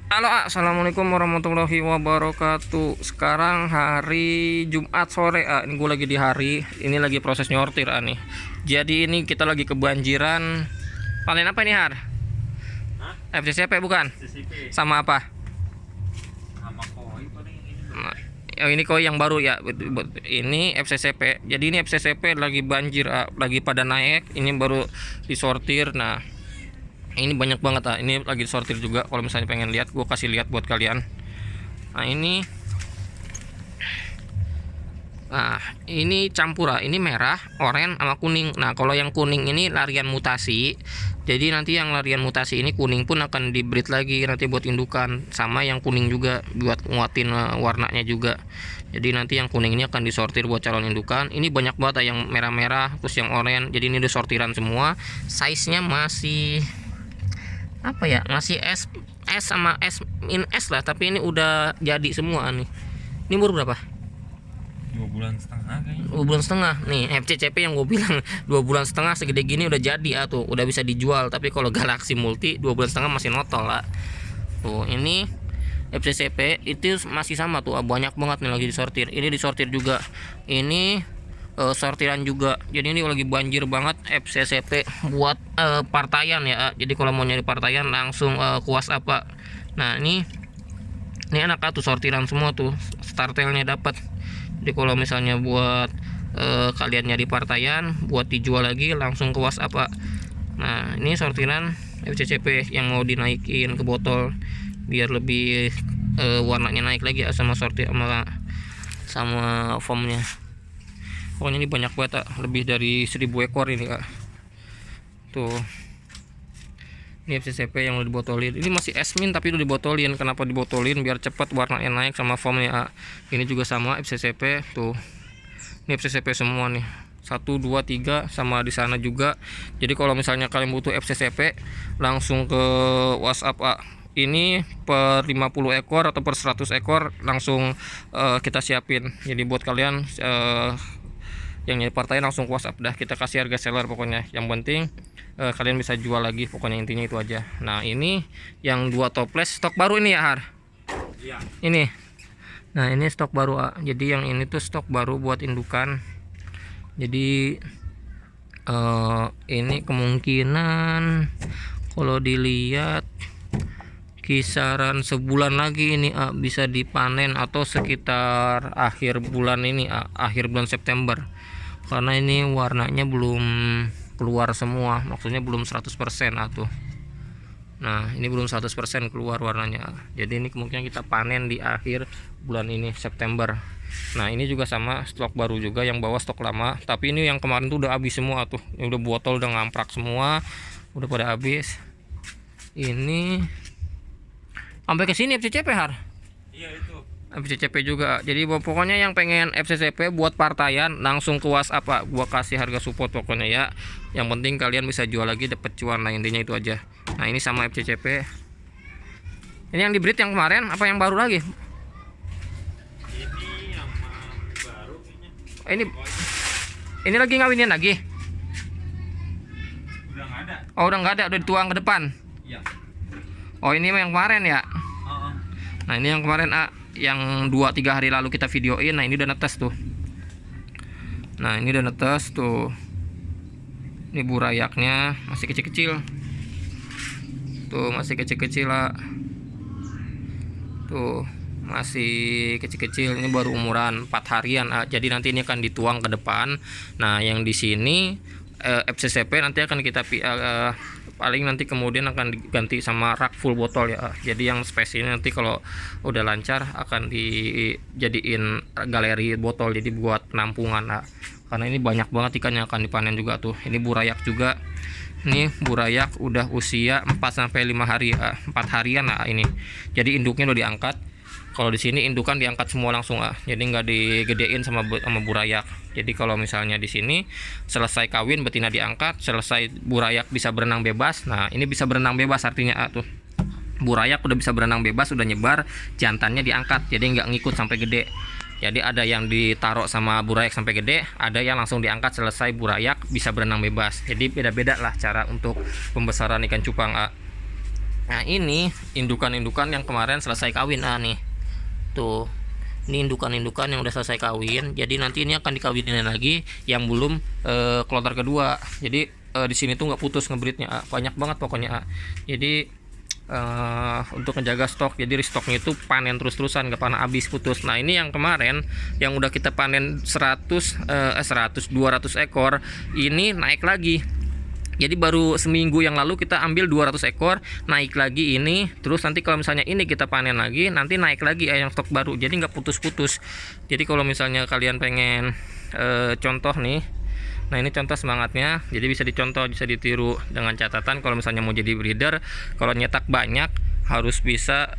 Halo, assalamualaikum warahmatullahi wabarakatuh. Sekarang hari Jumat sore, ini gue lagi di hari ini lagi proses nyortir nih. Jadi ini kita lagi kebanjiran. Panen apa nih Har? Hah? FCCP bukan? CCP Sama apa? sama koi paling ini. Nah, ini koi yang baru ya. Ini FCCP. Jadi ini FCCP lagi banjir, lagi pada naik. Ini baru disortir. Nah, ini banyak banget ini lagi disortir juga. Kalau misalnya pengen lihat, gue kasih lihat buat kalian. Nah ini campur, ini merah, oranye sama kuning. Nah kalau yang kuning ini larian mutasi. Jadi nanti yang larian mutasi ini kuning pun akan dibreed lagi nanti buat indukan. Sama yang kuning juga buat nguatin warnanya juga. Jadi nanti yang kuning ini akan disortir buat calon indukan. Ini banyak banget yang merah-merah, terus yang oranye. Jadi ini disortiran semua. Size-nya masih apa ya, masih S sama S in S lah, tapi ini udah jadi semua nih. Ini umur berapa? 2,5 bulan kayaknya. 2,5 bulan nih FCCP yang gue bilang. 2,5 bulan segede gini udah jadi tuh, udah bisa dijual. Tapi kalau Galaxy Multi 2,5 bulan masih notol lah. Tuh ini FCCP itu masih sama tuh, banyak banget nih lagi disortir. Ini disortir juga. Ini sortiran juga. Jadi ini lagi banjir banget FCCP buat partaian ya. Jadi kalau mau nyari partaian langsung kuas apa. Nah ini enak tuh, sortiran semua tuh, startelnya dapat. Jadi kalau misalnya buat kalian nyari partaian buat dijual lagi langsung ke WhatsApp apa. Nah ini sortiran FCCP yang mau dinaikin ke botol biar lebih warnanya naik lagi sama sortir sama foamnya. Pokoknya ini banyak banget, lebih dari 1000 ekor ini tuh. Ini FCCP yang udah dibotolin. Ini masih esmin tapi udah dibotolin. Kenapa dibotolin? Biar cepat warnanya naik sama foamnya. Ini juga sama FCCP tuh. Ini FCCP semua nih. 1, 2, 3 sama di sana juga. Jadi kalau misalnya kalian butuh FCCP langsung ke WhatsApp ini per 50 ekor atau per 100 ekor langsung kita siapin. Jadi buat kalian yang nyari partai langsung WhatsApp dah, kita kasih harga seller pokoknya. Yang penting kalian bisa jual lagi, pokoknya intinya itu aja. Nah ini yang 2 toples stok baru ini ya Har? Iya. Ini. Nah ini stok baru jadi yang ini tuh stok baru buat indukan. Jadi ini kemungkinan kalau dilihat kisaran sebulan lagi ini bisa dipanen atau sekitar akhir bulan ini, akhir bulan September. Karena ini warnanya belum keluar semua, maksudnya belum 100% tuh. Nah ini belum 100% keluar warnanya. Jadi ini kemungkinan kita panen di akhir bulan ini September. Nah ini juga sama, stok baru juga, yang bawa stok lama. Tapi ini yang kemarin tuh udah habis semua tuh. Ini udah botol udah ngamprak semua, udah pada habis. Ini sampai ke sini FCCP Har? Iya itu. FCCP juga. Jadi pokoknya yang pengen FCCP buat partaian langsung ke WhatsApp gua kasih harga support pokoknya ya. Yang penting kalian bisa jual lagi dapat cuan lah, intinya itu aja. Nah ini sama FCCP. Ini yang di breed yang kemarin apa yang baru lagi? Ini yang baru kayaknya. Ini lagi ngawinin lagi. Udah nggak ada. Oh udah nggak ada, udah dituang ke depan. Iya. Oh ini yang kemarin ya. Heeh. Nah ini yang kemarin yang 2-3 hari lalu kita videoin. Nah ini udah netes tuh. Nah ini udah netes tuh. Ini burayaknya masih kecil-kecil. Tuh masih kecil-kecil tuh masih kecil-kecil. Ini baru umuran 4 harian jadi nanti ini akan dituang ke depan. Nah yang di sini FCCP nanti akan kita paling nanti kemudian akan diganti sama rak full botol ya. Jadi yang space ini nanti kalau udah lancar akan dijadiin galeri botol, jadi buat penampungan karena ini banyak banget ikan yang akan dipanen juga tuh. Ini burayak juga. Ini burayak udah usia 4-5 hari, 4 harian ini. Jadi induknya udah diangkat. Kalau di sini indukan diangkat semua langsung jadi nggak digedein sama burayak. Jadi kalau misalnya di sini selesai kawin betina diangkat, selesai burayak bisa berenang bebas. Nah ini bisa berenang bebas artinya tuh burayak udah bisa berenang bebas, udah nyebar, jantannya diangkat, jadi nggak ngikut sampai gede. Jadi ada yang ditaruh sama burayak sampai gede, ada yang langsung diangkat selesai burayak bisa berenang bebas. Jadi beda-beda lah cara untuk pembesaran ikan cupang Nah ini indukan-indukan yang kemarin selesai kawin. Nah nih tuh, ini indukan-indukan yang udah selesai kawin. Jadi nanti ini akan dikawinin lagi yang belum kloter kedua. Jadi di sini tuh nggak putus ngebreednya, banyak banget pokoknya. Jadi untuk menjaga stok, jadi stoknya itu panen terus-terusan, nggak pernah habis putus. Nah ini yang kemarin yang udah kita panen 200 ekor, ini naik lagi. Jadi baru seminggu yang lalu kita ambil 200 ekor, naik lagi ini. Terus nanti kalau misalnya ini kita panen lagi, nanti naik lagi yang stok baru. Jadi nggak putus-putus. Jadi kalau misalnya kalian pengen contoh nih, nah ini contoh semangatnya. Jadi bisa dicontoh, bisa ditiru dengan catatan kalau misalnya mau jadi breeder, kalau nyetak banyak harus bisa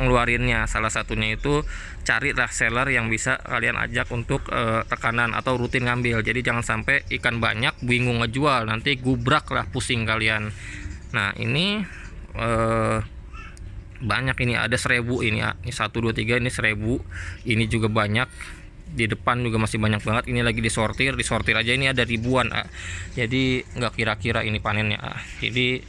ngeluarinnya. Salah satunya itu carilah seller yang bisa kalian ajak untuk tekanan atau rutin ngambil. Jadi jangan sampai ikan banyak bingung ngejual, nanti gubrak lah, pusing kalian. Nah ini banyak, ini ada 1000 ini ya. Ini 1 2 3 ini 1000. Ini juga banyak. Di depan juga masih banyak banget. Ini lagi disortir aja ini ada ribuan. Jadi nggak kira-kira ini panennya. Jadi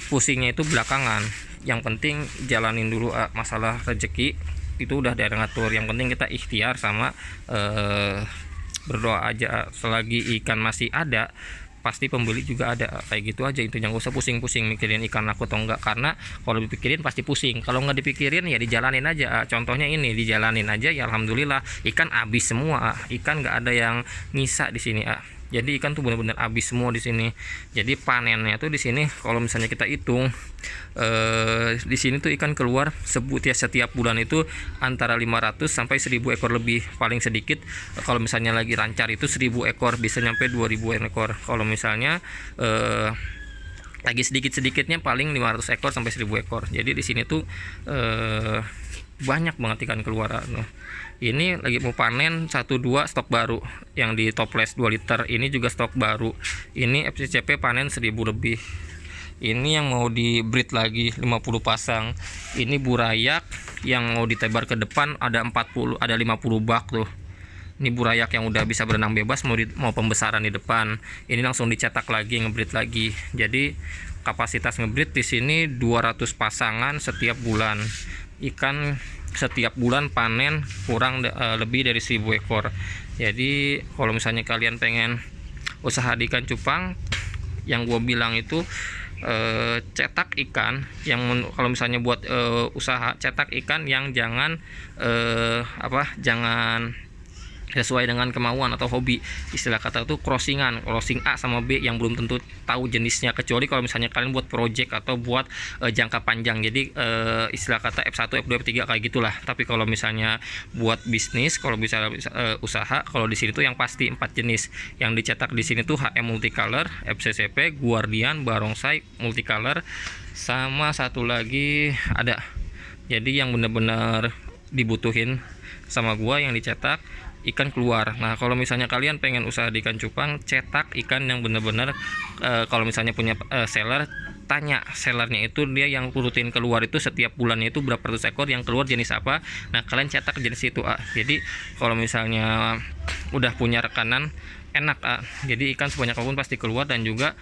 pusingnya itu belakangan. Yang penting jalanin dulu masalah rezeki itu udah ada ngatur. Yang penting kita ikhtiar sama berdoa aja. Selagi ikan masih ada, pasti pembeli juga ada. Kayak gitu aja itu, jangan usah pusing-pusing mikirin ikan laku atau enggak, karena kalau dipikirin pasti pusing. Kalau nggak dipikirin ya dijalanin aja. Contohnya ini dijalanin aja ya, alhamdulillah ikan habis semua. Ikan nggak ada yang nyisa di sini. Jadi ikan tuh benar-benar habis semua di sini. Jadi panennya tuh di sini kalau misalnya kita hitung di sini tuh ikan keluar setiap bulan itu antara 500 sampai 1000 ekor lebih, paling sedikit kalau misalnya lagi lancar itu 1000 ekor, bisa nyampe 2000 ekor. Kalau misalnya lagi sedikit-sedikitnya paling 500 ekor sampai 1000 ekor. Jadi di sini tuh banyak banget ikan keluar. Ini lagi mau panen 1-2 stok baru yang di toples 2 liter, ini juga stok baru. Ini FCCP panen 1000 lebih. Ini yang mau di breed lagi 50 pasang. Ini burayak yang mau ditebar ke depan ada 50 bak tuh. Ini burayak yang udah bisa berenang bebas, mau pembesaran di depan. Ini langsung dicetak lagi, ngebreed lagi. Jadi kapasitas ngebreed di sini 200 pasangan setiap bulan. Ikan setiap bulan panen kurang lebih dari 1000 ekor. Jadi kalau misalnya kalian pengen usaha di ikan cupang, yang gue bilang itu cetak ikan yang kalau misalnya buat usaha, cetak ikan yang jangan jangan sesuai dengan kemauan atau hobi. Istilah kata itu crossing A sama B yang belum tentu tahu jenisnya, kecuali kalau misalnya kalian buat project atau buat jangka panjang. Jadi istilah kata F1 F2 F3 kayak gitulah. Tapi kalau misalnya buat bisnis, kalau bisa usaha, kalau di sini tuh yang pasti 4 jenis yang dicetak di sini tuh HM multicolor, FCCP, Guardian, Barongsai multicolor, sama satu lagi ada. Jadi yang benar-benar dibutuhin sama gua yang dicetak ikan keluar. Nah kalau misalnya kalian pengen usaha di ikan cupang, cetak ikan yang benar-benar kalau misalnya punya seller, tanya sellernya itu dia yang rutin keluar itu setiap bulannya itu berapa ratus ekor, yang keluar jenis apa. Nah kalian cetak jenis itu. Jadi kalau misalnya udah punya rekanan enak, jadi ikan sebanyak apapun pasti keluar, dan juga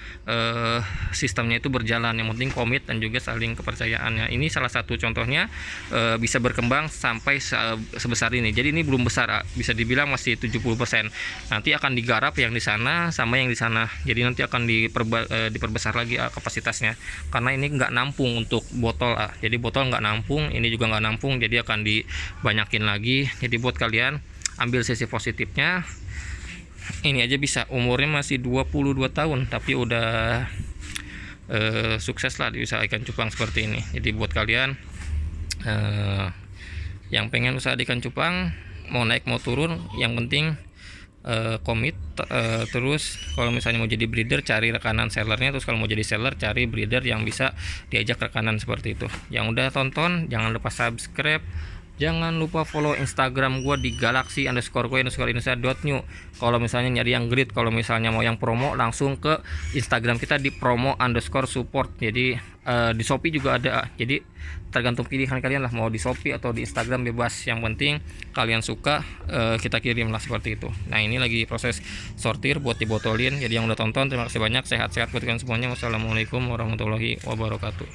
sistemnya itu berjalan. Yang penting komit dan juga saling kepercayaannya. Ini salah satu contohnya bisa berkembang sampai sebesar ini. Jadi ini belum besar, bisa dibilang masih 70%. Nanti akan digarap yang di sana sama yang di sana. Jadi nanti akan diperbesar lagi kapasitasnya, karena ini nggak nampung untuk botol. Jadi botol nggak nampung, ini juga nggak nampung, jadi akan dibanyakin lagi. Jadi buat kalian ambil sisi positifnya. Ini aja bisa, umurnya masih 22 tahun tapi udah sukses lah di usaha ikan cupang seperti ini. Jadi buat kalian yang pengen usaha ikan cupang, mau naik mau turun, yang penting komit. Terus kalau misalnya mau jadi breeder, cari rekanan sellernya. Terus kalau mau jadi seller, cari breeder yang bisa diajak rekanan seperti itu. Yang udah tonton, jangan lupa subscribe, Jangan lupa follow Instagram gue di galaxy_koi_indonesia.new. Kalau misalnya nyari yang grid, kalau misalnya mau yang promo, langsung ke Instagram kita di promo_support. Jadi di Shopee juga ada. Jadi tergantung pilihan kalian lah, mau di Shopee atau di Instagram bebas. Yang penting kalian suka, kita kirim lah seperti itu. Nah ini lagi proses sortir buat dibotolin. Jadi yang udah tonton terima kasih banyak, sehat-sehat buat kalian semuanya. Wassalamualaikum warahmatullahi wabarakatuh.